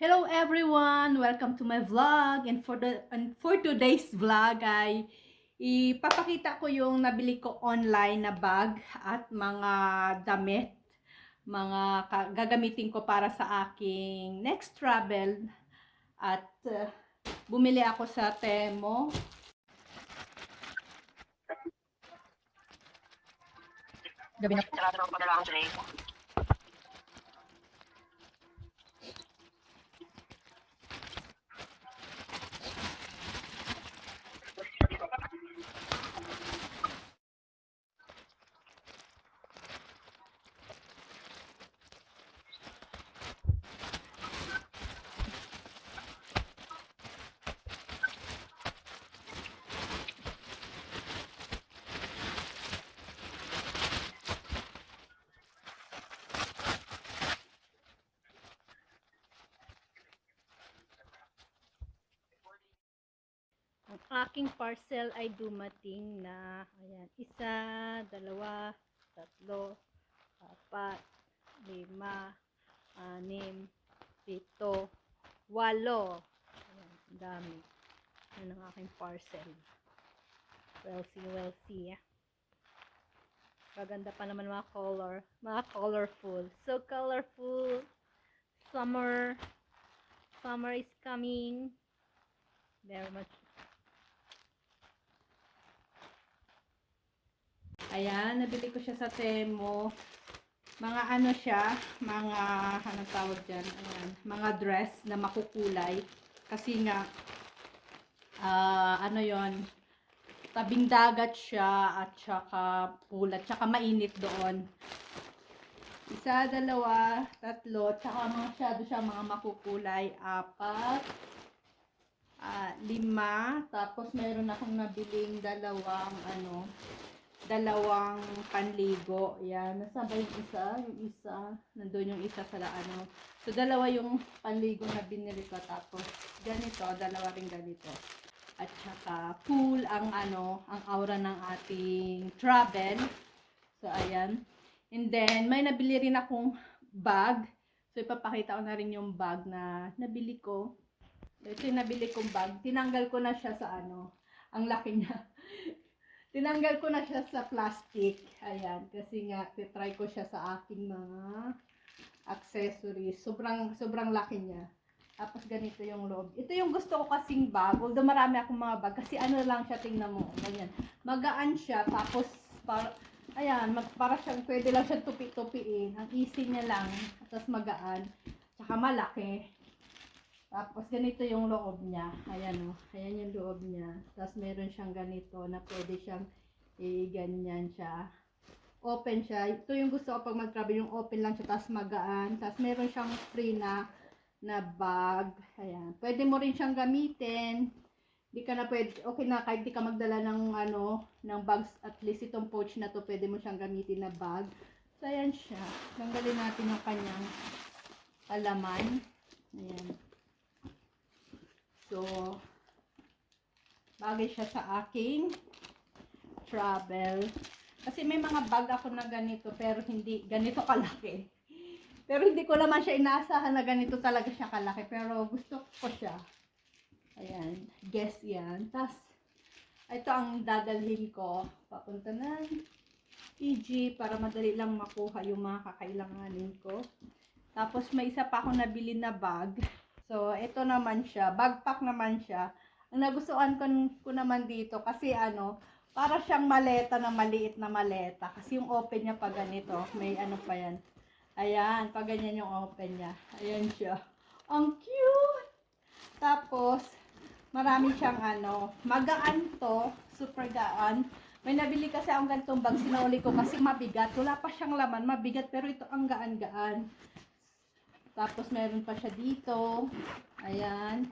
Hello everyone! Welcome to my vlog, and for today's vlog ay ipapakita ko yung nabili ko online na bag at mga damit, mga gagamitin ko para sa aking next travel. At bumili ako sa Temo. Gabi na po. Ang aking parcel ay dumating na, ayan, isa, dalawa, tatlo, apat, lima, anim, pito, walo. Ayan, ang dami. Yan ang aking parcel. Wealthy. Maganda pa naman mga colorful. So colorful. Summer is coming. Very much. Ayan, nabili ko siya sa Temo. Mga ano siya, anong tawag dyan? Ayan, mga dress na makukulay. Kasi nga, ano yon, tabing dagat siya at saka pulat, tsaka mainit doon. Isa, dalawa, tatlo, tsaka masyado siya mga makukulay. Apat, lima, tapos meron akong nabiling dalawang panligo. Yan, nasa ba yung isa? Yung isa, nandun yung isa sa ano. So, dalawa yung panligo na binili ko. Tapos, ganito, dalawa rin ganito. At saka, cool ang ang aura ng ating travel. So, ayan. And then, may nabili rin akong bag. So, ipapakita ko na rin yung bag na nabili ko. Ito yung nabili kong bag. Tinanggal ko na siya sa ang laki niya. Tinanggal ko na siya sa plastic. Ayan. Kasi nga, titry ko siya sa aking mga accessories. Sobrang laki niya. Tapos ganito yung loob. Ito yung gusto ko kasing bag. Although marami akong mga bag. Kasi ano lang siya, tingnan mo. Ganyan. Magaan siya. Tapos, para siyang, pwede lang siyang tupi-tupiin. Ang easy niya lang. Tapos magaan. Tsaka malaki. Tapos ganito yung loob niya. Ayan o. Ayan yung loob niya. Tapos meron siyang ganito na pwede siyang ganyan siya. Open siya. Ito yung gusto ko pag mag-travel, yung open lang siya. Tapos magaan. Tapos meron siyang free na bag. Ayan. Pwede mo rin siyang gamitin. Di ka na pwede, okay na kahit di ka magdala ng ng bags, at least itong pouch na to pwede mo siyang gamitin na bag. So ayan siya. Tanggalin natin yung kanyang alaman. Ayan. So bagay siya sa aking travel. Kasi may mga bag ako na ganito pero hindi ganito kalaki. Pero hindi ko naman siya inaasahan na ganito talaga siya kalaki, pero gusto ko siya. Ayan, guess yan. Tapos, ito ang dadalhin ko. Papunta ng Egypt para madali lang makuha yung mga kakailanganin ko. Tapos, may isa pa akong nabili na bag. So, ito naman siya. Backpack naman siya. Ang nagustuhan ko naman dito kasi para siyang maleta na maliit na maleta. Kasi yung open niya pa ganito. May pa yan. Ayan, pag ganyan yung open niya. Ayan siya. Ang cute! Tapos, marami siyang magaan to, super gaan. May nabili kasi akong ganitong bag, sinauli ko kasi mabigat. Wala pa siyang laman, mabigat, pero ito ang gaan-gaan. Tapos meron pa siya dito. Ayan.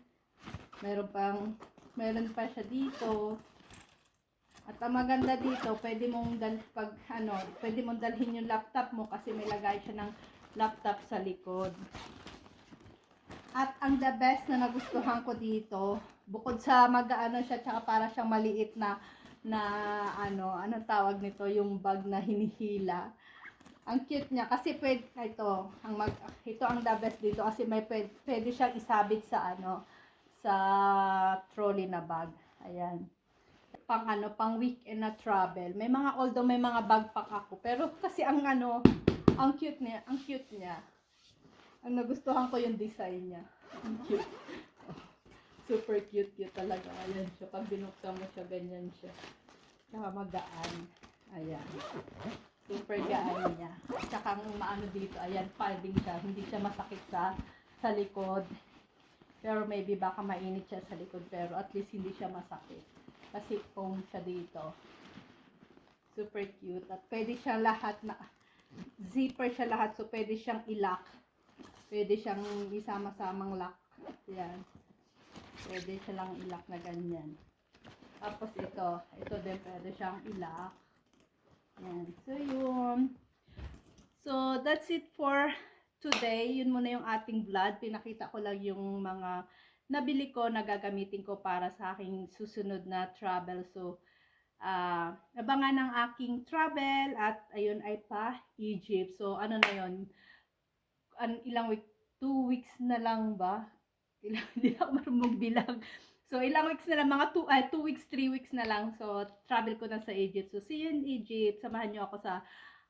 Meron pa siya dito. At ang maganda dito, pwede mong dalhin yung laptop mo kasi may lagay siya ng laptop sa likod. At ang the best na nagustuhan ko dito, bukod sa mag-ano siya, tsaka para siyang maliit na ano tawag nito, yung bag na hinihila. Ang cute niya kasi ito ang the best dito kasi pwede siyang isabit sa sa trolley na bag. Ayan. Pang weekend na travel. Although may mga backpack ako, pero kasi ang cute niya. Ang nagustuhan ko yung design niya. Ang cute. Super cute talaga. Ayan siya. Pag binuksan mo siya, ganyan siya. Saka magaan. Ayan. Super gaan niya. Tsaka ang maano dito, ayan, padding siya. Hindi siya masakit sa likod. Pero maybe baka mainit siya sa likod, pero at least hindi siya masakit. Kasi foam siya dito. Super cute. At pwede siya zipper siya lahat. So pwede siyang i-lock. Pwede siyang isama-samang lock. Yan. Pwede siya lang i-lock na ganyan. Tapos ito din pwede siyang i-lock. Yan. So yun. So that's it for today. Yun muna yung ating vlog. Pinakita ko lang yung mga nabili ko na gagamitin ko para sa aking susunod na travel. So abangan ng aking travel at ayun ay pa Egypt. So ano na yun? Ilang week? 2 weeks na lang ba? Hindi ako marunong bilang. So ilang weeks na lang, mga 2 weeks, 3 weeks na lang. So travel ko na sa Egypt. So see you in Egypt. Samahan niyo ako sa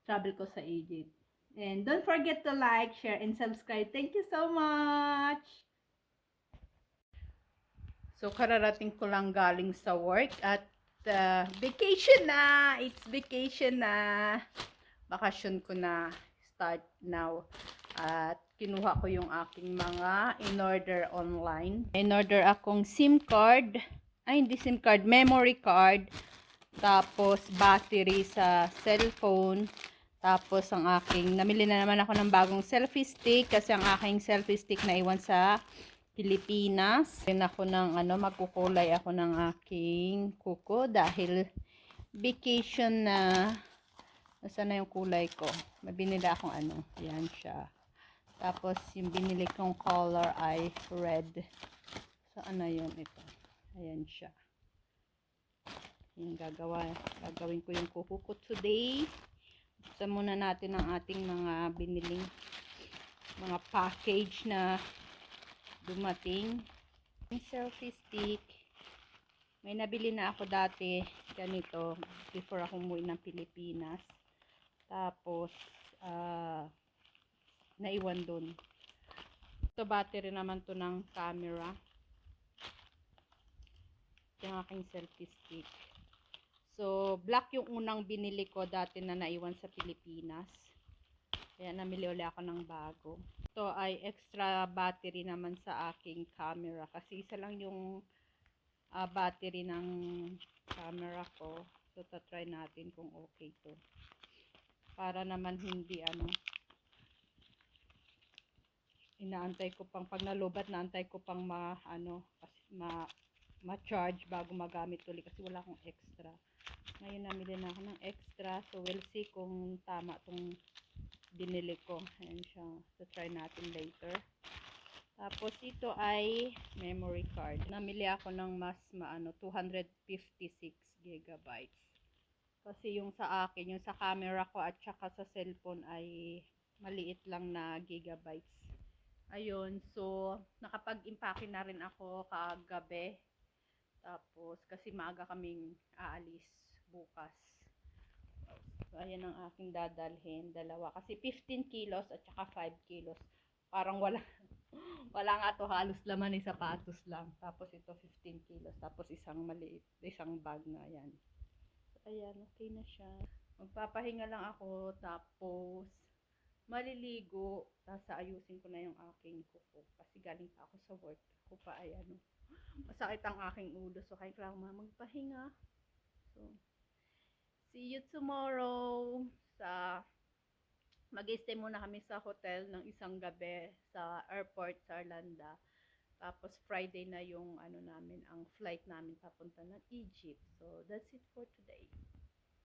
travel ko sa Egypt. And don't forget to like, share, and subscribe. Thank you so much! So kararating ko lang galing sa work at vacation na! It's vacation na! Bakasyon ko na. Start now. At kinuha ko yung aking mga in-order online. In-order akong SIM card. Ay, hindi SIM card. Memory card. Tapos battery sa cellphone. Tapos namili na naman ako ng bagong selfie stick. Kasi ang aking selfie stick na iwan sa Pilipinas. Then ako magkukulay ako ng aking kuko dahil vacation na. Nasaan na yung kulay ko? May binili akong yan siya. Tapos yung binili kong color ay red. Saan na yun ito? Ayan siya. Yung gagawin ko yung kuko ko today. Buksan muna natin ang ating mga biniling mga package na dumating. Yung selfie stick. May nabili na ako dati ganito before ako umuwi ng Pilipinas. Tapos naiwan dun. Ito battery naman to ng camera. Yung aking selfie stick. So black yung unang binili ko dati na naiwan sa Pilipinas. Kaya namili ulit ako ng bago. Ito ay extra battery naman sa aking camera. Kasi isa lang yung battery ng camera ko. So try natin kung okay to. Para naman hindi inaantay ko pang pag nalubat, naantay ko pang ma-charge bago magamit ulit kasi wala akong extra. Ngayon namili na ako ng extra, so we'll see kung tama tong binili ko. Ayan siya. So try natin later. Tapos ito ay memory card. Namili ako ng mas 256 gigabytes. Kasi yung sa akin, yung sa camera ko at saka sa cellphone ay maliit lang na gigabytes. Ayun, so nakapag-impake na rin ako kagabi. Tapos kasi maaga kaming aalis bukas. So ayan ang aking dadalhin, dalawa. Kasi 15 kilos at saka 5 kilos. Parang wala nga to, halos laman ng sapatos lang. Tapos ito 15 kilos. Tapos isang maliit, isang bag na yan. Ayan, okay na siya. Magpapahinga lang ako, tapos maliligo, tapos ayusin ko na yung aking kuko. Kasi galing pa ako sa work. Ako pa ay masakit ang aking ulo. So, kailangan magpahinga. So, see you tomorrow. Mag-stay muna kami sa hotel ng isang gabi sa airport sa Arlanda. Tapos Friday na yung ang flight namin papunta ng Egypt. So that's it for today.